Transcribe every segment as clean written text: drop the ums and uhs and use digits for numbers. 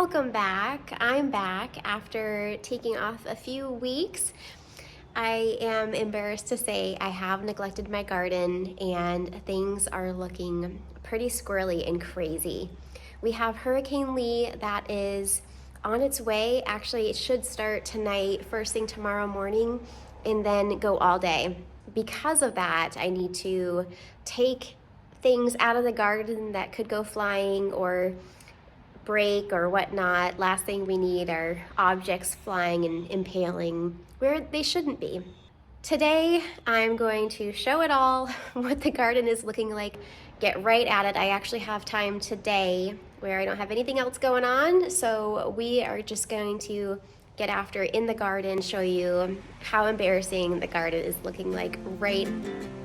Welcome back. I'm back after taking off a few weeks. I am embarrassed to say I have neglected my garden and things are looking pretty squirrely and crazy. We have Hurricane Lee that is on its way. Actually, it should start tonight, first thing tomorrow morning, and then go all day. Because of that, I need to take things out of the garden that could go flying or break or whatnot. Last thing we need are objects flying and impaling where they shouldn't be. Today, I'm going to show it all, what the garden is looking like, get right at it. I actually have time today where I don't have anything else going on, so we are just going to get after it in the garden, show you how embarrassing the garden is looking like right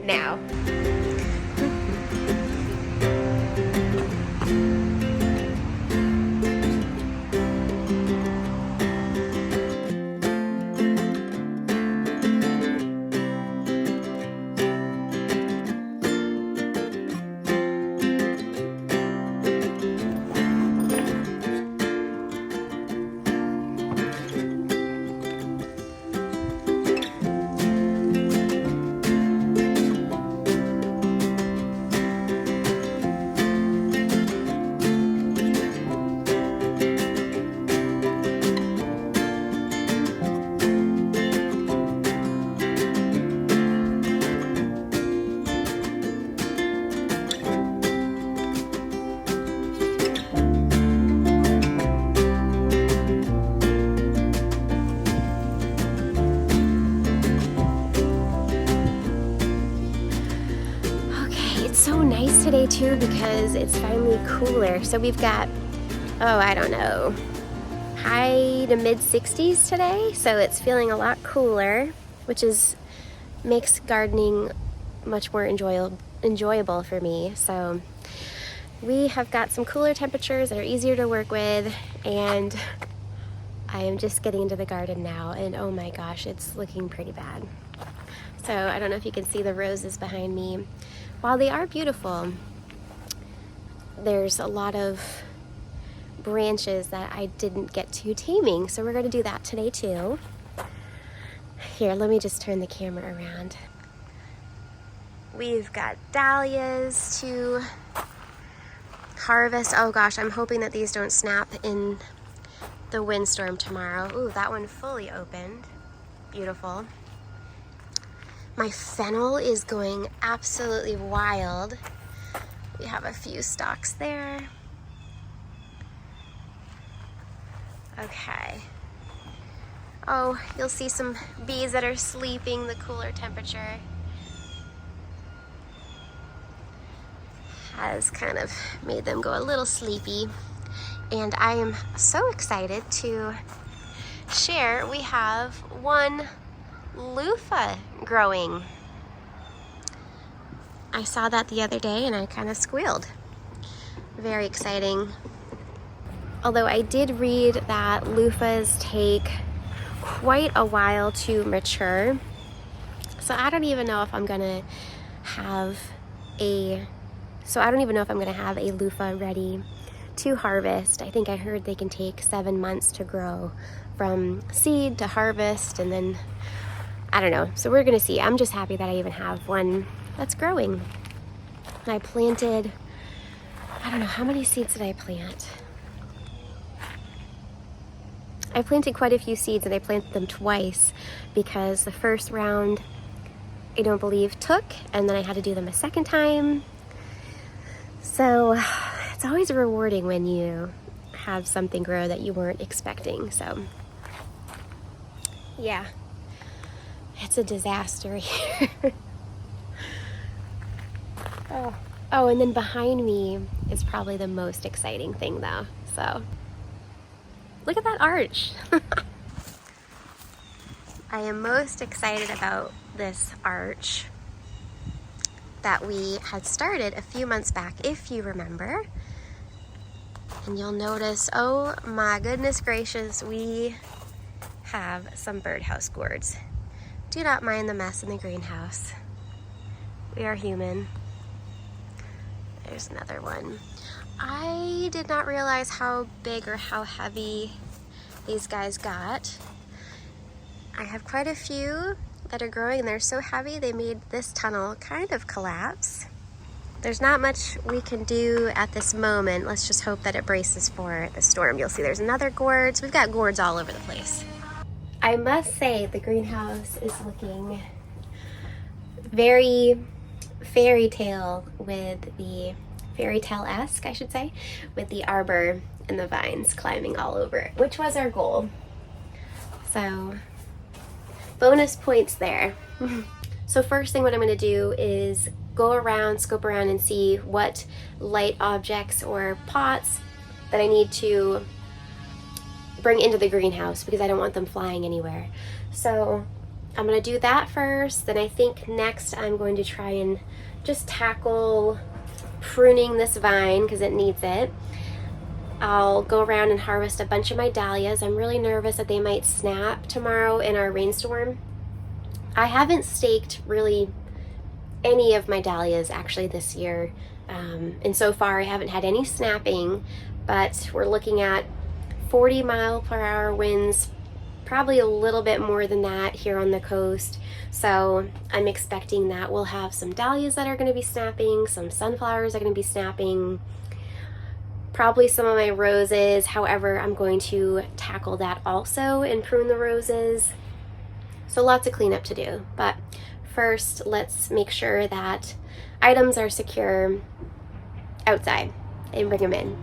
now. So nice today too because it's finally cooler. So we've got, I don't know, high to mid 60s today. So it's feeling a lot cooler, which makes gardening much more enjoyable for me. So we have got some cooler temperatures that are easier to work with, and I am just getting into the garden now, and oh my gosh, it's looking pretty bad. So I don't know if you can see the roses behind me. While they are beautiful, there's a lot of branches that I didn't get to taming, so we're going to do that today too. Here, let me just turn the camera around. We've got dahlias to harvest. Oh gosh, I'm hoping that these don't snap in the windstorm tomorrow. Ooh, that one fully opened. Beautiful. My fennel is going absolutely wild. We have a few stalks there. Okay. Oh, you'll see some bees that are sleeping, the cooler temperature has kind of made them go a little sleepy. And I am so excited to share we have one loofah growing. I saw that the other day and I kind of squealed. Very exciting. Although I did read that loofahs take quite a while to mature. So I don't even know if I'm gonna have a loofah ready to harvest. I think I heard they can take 7 months to grow from seed to harvest, and then I don't know. So we're gonna see. I'm just happy that I even have one that's growing. I planted, I don't know, how many seeds did I plant? I planted quite a few seeds, and I planted them twice because the first round I don't believe took, and then I had to do them a second time. So it's always rewarding when you have something grow that you weren't expecting. So yeah. It's a disaster here. Oh, and then behind me is probably the most exciting thing though. So look at that arch. I am most excited about this arch that we had started a few months back, if you remember. And you'll notice, oh my goodness gracious, we have some birdhouse gourds. Do not mind the mess in the greenhouse. We are human. There's another one. I did not realize how big or how heavy these guys got. I have quite a few that are growing and they're so heavy they made this tunnel kind of collapse. There's not much we can do at this moment. Let's just hope that it braces for the storm. You'll see there's another gourd. So we've got gourds all over the place. I must say the greenhouse is looking very fairy tale with the fairy tale-esque, I should say, with the arbor and the vines climbing all over it, which was our goal. So bonus points there. So first thing what I'm going to do is go around, scope around and see what light objects or pots that I need to bring into the greenhouse because I don't want them flying anywhere. So I'm going to do that first. Then I think next I'm going to try and just tackle pruning this vine because it needs it. I'll go around and harvest a bunch of my dahlias. I'm really nervous that they might snap tomorrow in our rainstorm. I haven't staked really any of my dahlias actually this year, and so far I haven't had any snapping, but we're looking at 40-mile-per-hour winds, probably a little bit more than that here on the coast. So I'm expecting that we'll have some dahlias that are going to be snapping, some sunflowers are going to be snapping, probably some of my roses. However, I'm going to tackle that also and prune the roses. So lots of cleanup to do. But first, let's make sure that items are secure outside and bring them in.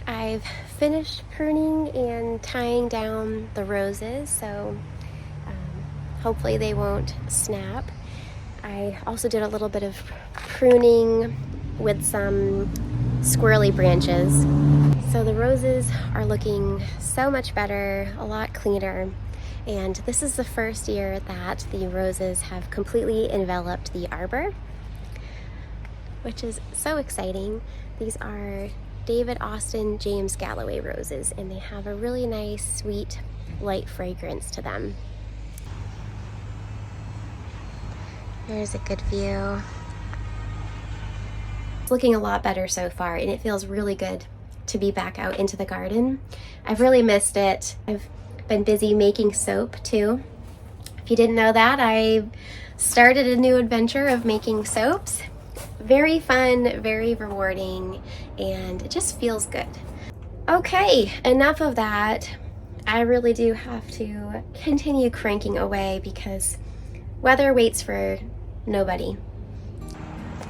I've finished pruning and tying down the roses, so hopefully they won't snap. I also did a little bit of pruning with some squirrely branches. So the roses are looking so much better, a lot cleaner. And this is the first year that the roses have completely enveloped the arbor, which is so exciting. These are David Austin James Galloway roses, and they have a really nice, sweet, light fragrance to them. There's a good view. It's looking a lot better so far, and it feels really good to be back out into the garden. I've really missed it. I've been busy making soap too. If you didn't know that, I started a new adventure of making soaps. Very fun, very rewarding, and it just feels good. Okay, enough of that. I really do have to continue cranking away because weather waits for nobody.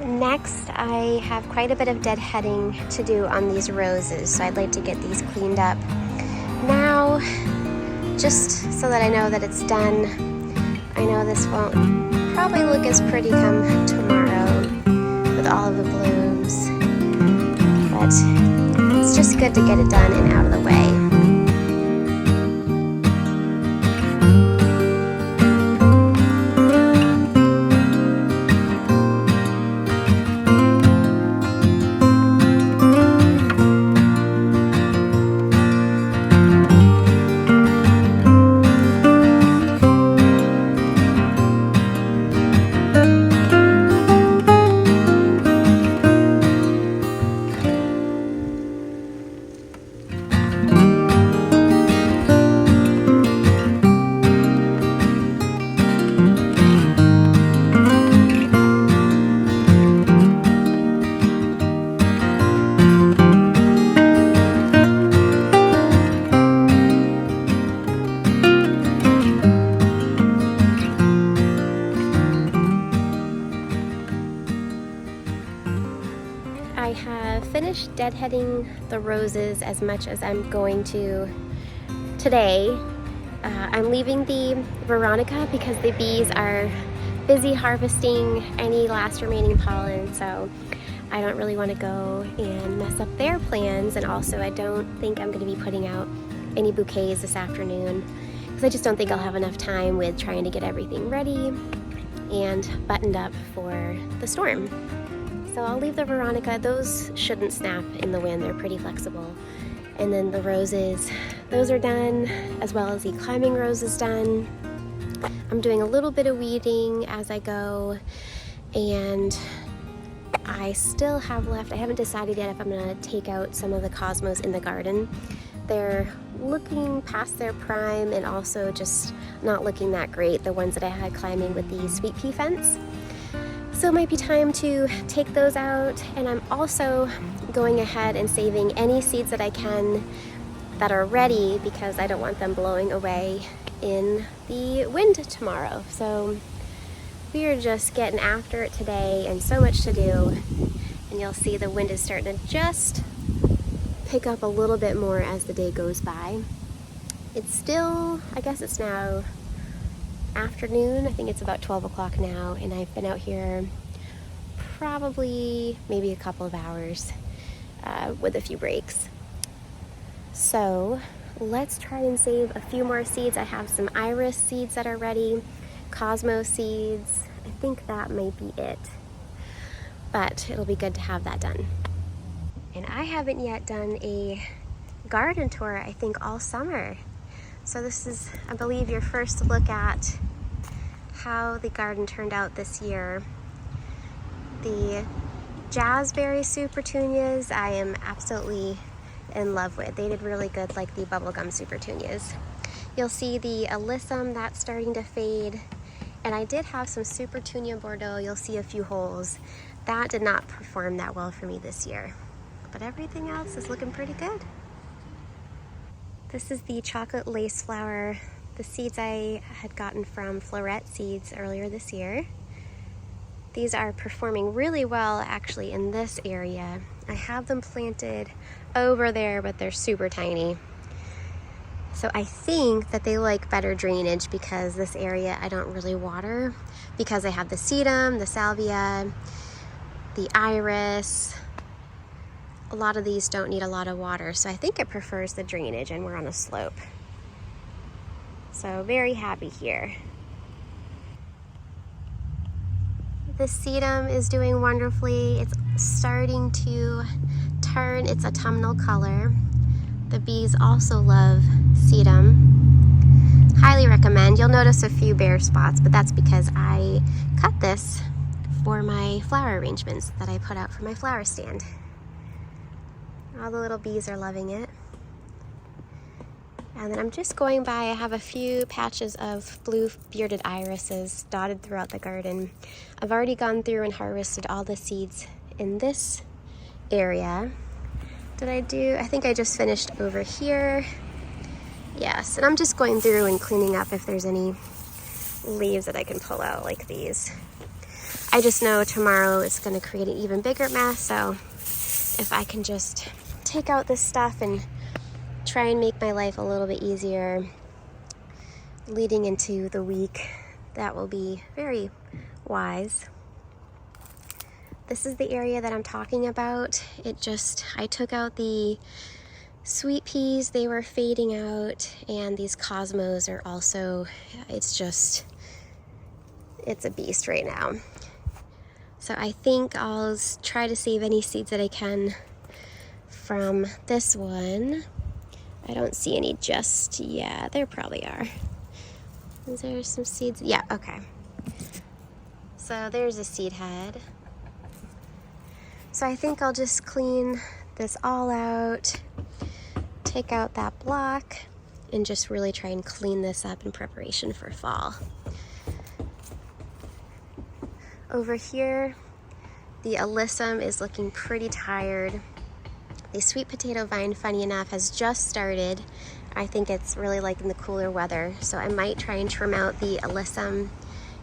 Next, I have quite a bit of deadheading to do on these roses, so I'd like to get these cleaned up now, just so that I know that it's done. I know this won't probably look as pretty come tomorrow with all of the blooms, but it's just good to get it done and out of the way. I have finished deadheading the roses as much as I'm going to today. I'm leaving the Veronica because the bees are busy harvesting any last remaining pollen, so I don't really want to go and mess up their plans, and also I don't think I'm going to be putting out any bouquets this afternoon because I just don't think I'll have enough time with trying to get everything ready and buttoned up for the storm. So I'll leave the Veronica. Those shouldn't snap in the wind. They're pretty flexible. And then the roses, those are done, as well as the climbing rose is done. I'm doing a little bit of weeding as I go, and I still have left, I haven't decided yet if I'm gonna take out some of the cosmos in the garden. They're looking past their prime and also just not looking that great, the ones that I had climbing with the sweet pea fence. So it might be time to take those out, and I'm also going ahead and saving any seeds that I can that are ready because I don't want them blowing away in the wind tomorrow. So we are just getting after it today, and so much to do, and you'll see the wind is starting to just pick up a little bit more as the day goes by. It's still, I guess it's now afternoon. I think it's about 12 o'clock now, and I've been out here probably maybe a couple of hours with a few breaks. So let's try and save a few more seeds. I have some iris seeds that are ready, cosmos seeds. I think that might be it, but it'll be good to have that done. And I haven't yet done a garden tour, I think, all summer. So this is, I believe, your first look at how the garden turned out this year. The Jazzberry Supertunias I am absolutely in love with. They did really good, like the Bubblegum Supertunias. You'll see the Alyssum, that's starting to fade. And I did have some Supertunia Bordeaux. You'll see a few holes. That did not perform that well for me this year. But everything else is looking pretty good. This is the chocolate lace flower, the seeds I had gotten from Floret Seeds earlier this year. These are performing really well actually in this area. I have them planted over there, but they're super tiny. So I think that they like better drainage because this area I don't really water, because I have the sedum, the salvia, the iris. A lot of these don't need a lot of water, so I think it prefers the drainage, and we're on a slope. So very happy here. The sedum is doing wonderfully. It's starting to tern, it's autumnal color. The bees also love sedum. Highly recommend. You'll notice a few bare spots, but that's because I cut this for my flower arrangements that I put out for my flower stand. All the little bees are loving it. And then I'm just going by, I have a few patches of blue bearded irises dotted throughout the garden. I've already gone through and harvested all the seeds in this area. I think I just finished over here. Yes, and I'm just going through and cleaning up if there's any leaves that I can pull out like these. I just know tomorrow it's going to create an even bigger mess, so if I can just take out this stuff and try and make my life a little bit easier leading into the week, that will be very wise. This is the area that I'm talking about. I took out the sweet peas, they were fading out, and these cosmos are also, it's a beast right now. So I think I'll try to save any seeds that I can from this one. I don't see any just yet. There probably are. Is there some seeds? Yeah, okay. So there's a seed head. So I think I'll just clean this all out, take out that block, and just really try and clean this up in preparation for fall. Over here, the alyssum is looking pretty tired. The sweet potato vine, funny enough, has just started. I think it's really liking the cooler weather, so I might try and trim out the alyssum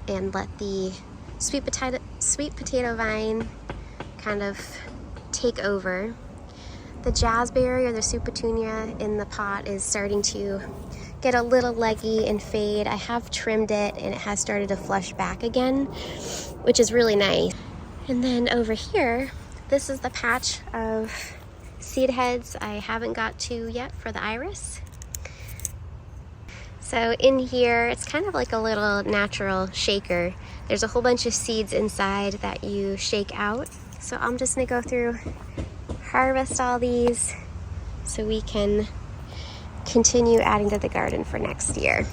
and let the sweet potato vine kind of take over. The jazzberry or the sweet petunia in the pot is starting to get a little leggy and fade. I have trimmed it and it has started to flush back again, which is really nice. And then over here, this is the patch of seed heads I haven't got to yet for the iris. So in here, it's kind of like a little natural shaker. There's a whole bunch of seeds inside that you shake out. So I'm just gonna go through, harvest all these so we can continue adding to the garden for next year.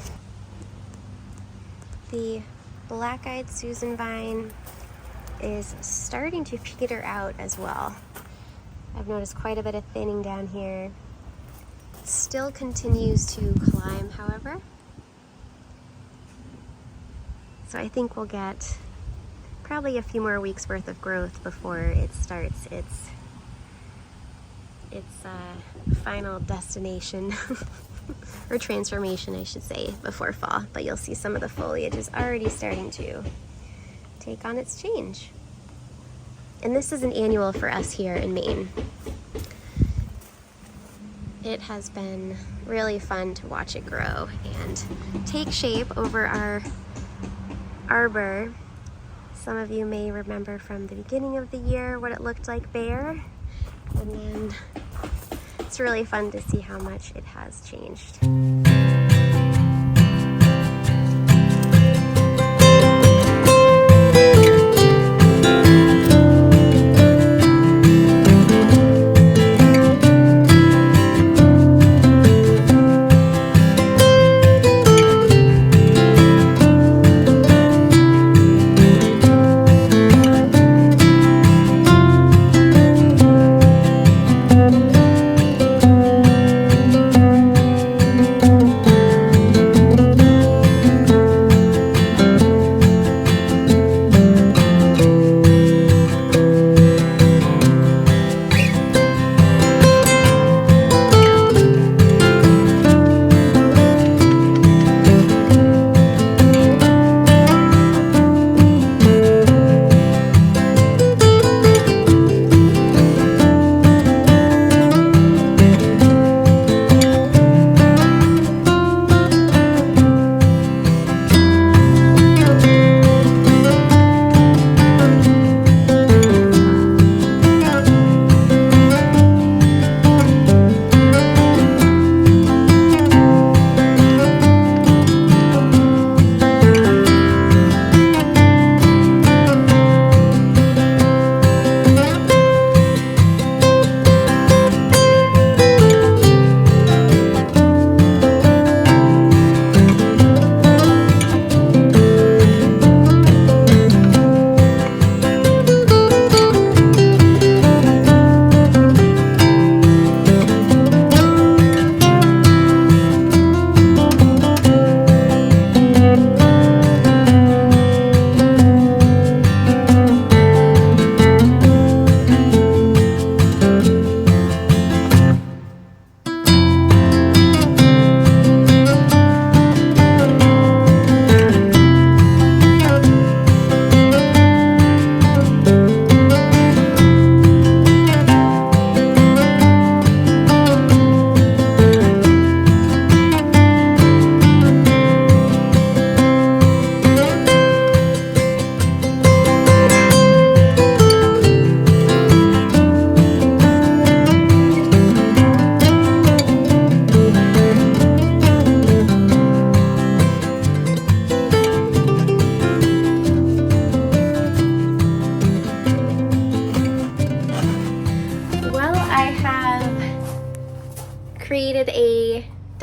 The black-eyed Susan vine is starting to peter out as well. I've noticed quite a bit of thinning down here. Still continues to climb, however. So I think we'll get probably a few more weeks worth of growth before it starts its final destination or transformation, I should say, before fall. But you'll see some of the foliage is already starting to take on its change. And this is an annual for us here in Maine. It has been really fun to watch it grow and take shape over our arbor. Some of you may remember from the beginning of the year what it looked like bare, and then it's really fun to see how much it has changed.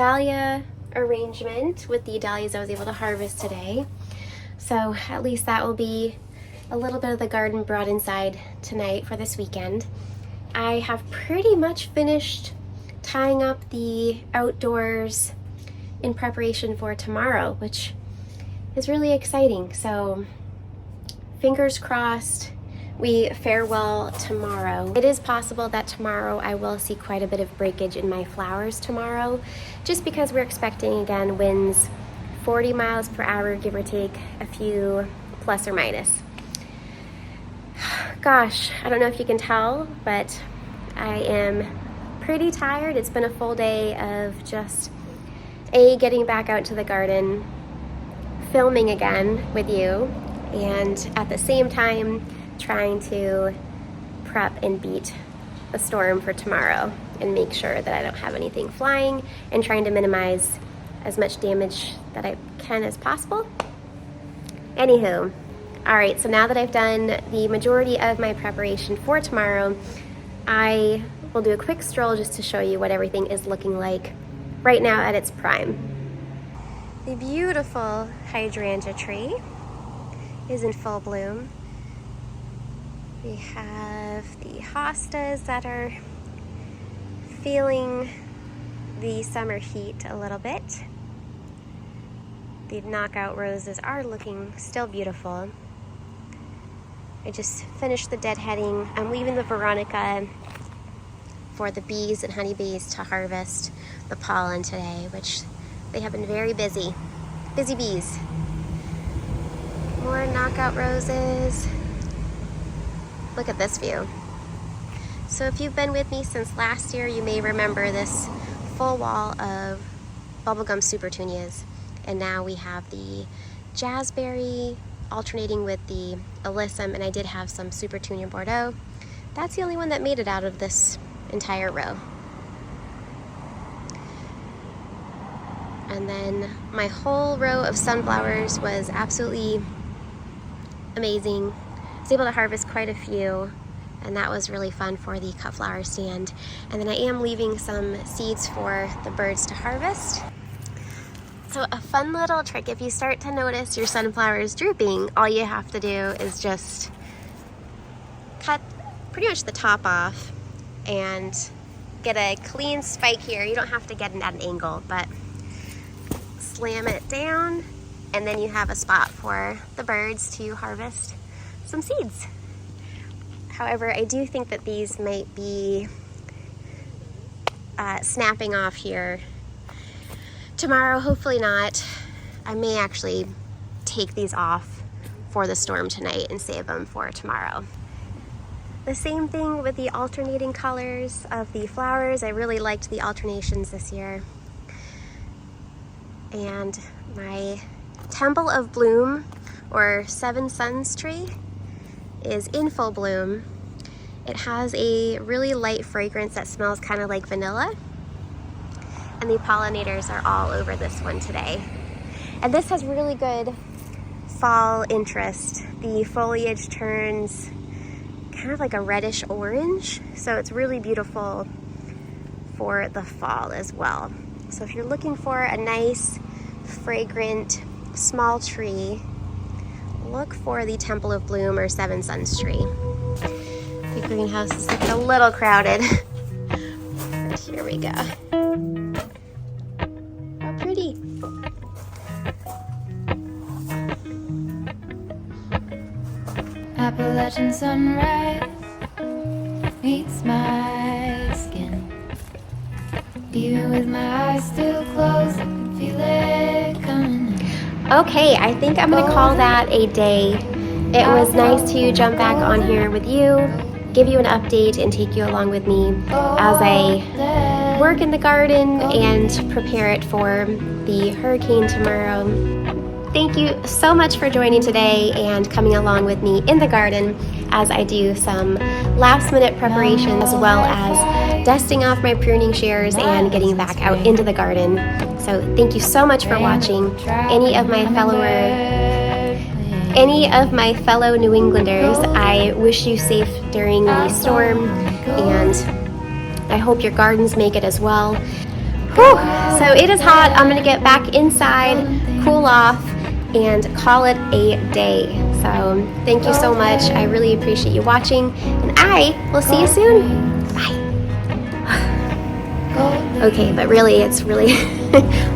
dahlia arrangement with the dahlias I was able to harvest today. So at least that will be a little bit of the garden brought inside tonight for this weekend. I have pretty much finished tying up the outdoors in preparation for tomorrow, which is really exciting. So fingers crossed we fare well tomorrow. It is possible that tomorrow I will see quite a bit of breakage in my flowers tomorrow, just because we're expecting, again, winds 40 miles per hour, give or take a few plus or minus. Gosh, I don't know if you can tell, but I am pretty tired. It's been a full day of just getting back out to the garden, filming again with you, and at the same time trying to prep and beat the storm for tomorrow and make sure that I don't have anything flying, and trying to minimize as much damage that I can as possible. Anywho, all right, so now that I've done the majority of my preparation for tomorrow, I will do a quick stroll just to show you what everything is looking like right now at its prime. The beautiful hydrangea tree is in full bloom. We have the hostas that are feeling the summer heat a little bit. The knockout roses are looking still beautiful. I just finished the deadheading. I'm leaving the Veronica for the bees and honeybees to harvest the pollen today, which they have been very busy. Busy bees. More knockout roses. Look at this view. So if you've been with me since last year, you may remember this full wall of bubblegum supertunias. And now we have the jazzberry alternating with the alyssum, and I did have some supertunia Bordeaux. That's the only one that made it out of this entire row. And then my whole row of sunflowers was absolutely amazing. I was able to harvest quite a few, and that was really fun for the cut flower stand. And then I am leaving some seeds for the birds to harvest. So a fun little trick, if you start to notice your sunflowers drooping, all you have to do is just cut pretty much the top off and get a clean spike here. You don't have to get it at an angle, but slam it down, and then you have a spot for the birds to harvest some seeds. However, I do think that these might be snapping off here tomorrow. Hopefully not. I may actually take these off for the storm tonight and save them for tomorrow. The same thing with the alternating colors of the flowers. I really liked the alternations this year. And my Temple of Bloom, or Seven Suns tree, is in full bloom. It has a really light fragrance that smells kind of like vanilla. And the pollinators are all over this one today. And this has really good fall interest. The foliage turns kind of like a reddish orange, so it's really beautiful for the fall as well. So if you're looking for a nice, fragrant, small tree, look for the Temple of Bloom or Seven Suns tree. The greenhouse is looking a little crowded, but here we go. How pretty. Appalachian sunrise meets my skin. Even with my eyes still closed, I can feel it coming. Okay, I think I'm gonna call that a day. It was nice to jump back on here with you, give you an update, and take you along with me as I work in the garden and prepare it for the hurricane tomorrow. Thank you so much for joining today and coming along with me in the garden as I do some last minute preparation, as well as dusting off my pruning shears and getting back out into the garden. So thank you so much for watching. Any of my fellow New Englanders, I wish you safe during the storm, and I hope your gardens make it as well. Whew. So it is hot. I'm gonna get back inside, cool off, and call it a day. So thank you so much. I really appreciate you watching, and I will see you soon. Bye. Okay, but really, it's really,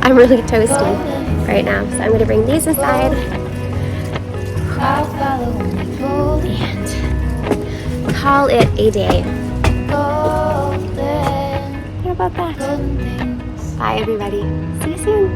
I'm really toasty right now. So I'm gonna bring these aside and call it a day. How about that? Bye, everybody. See you soon.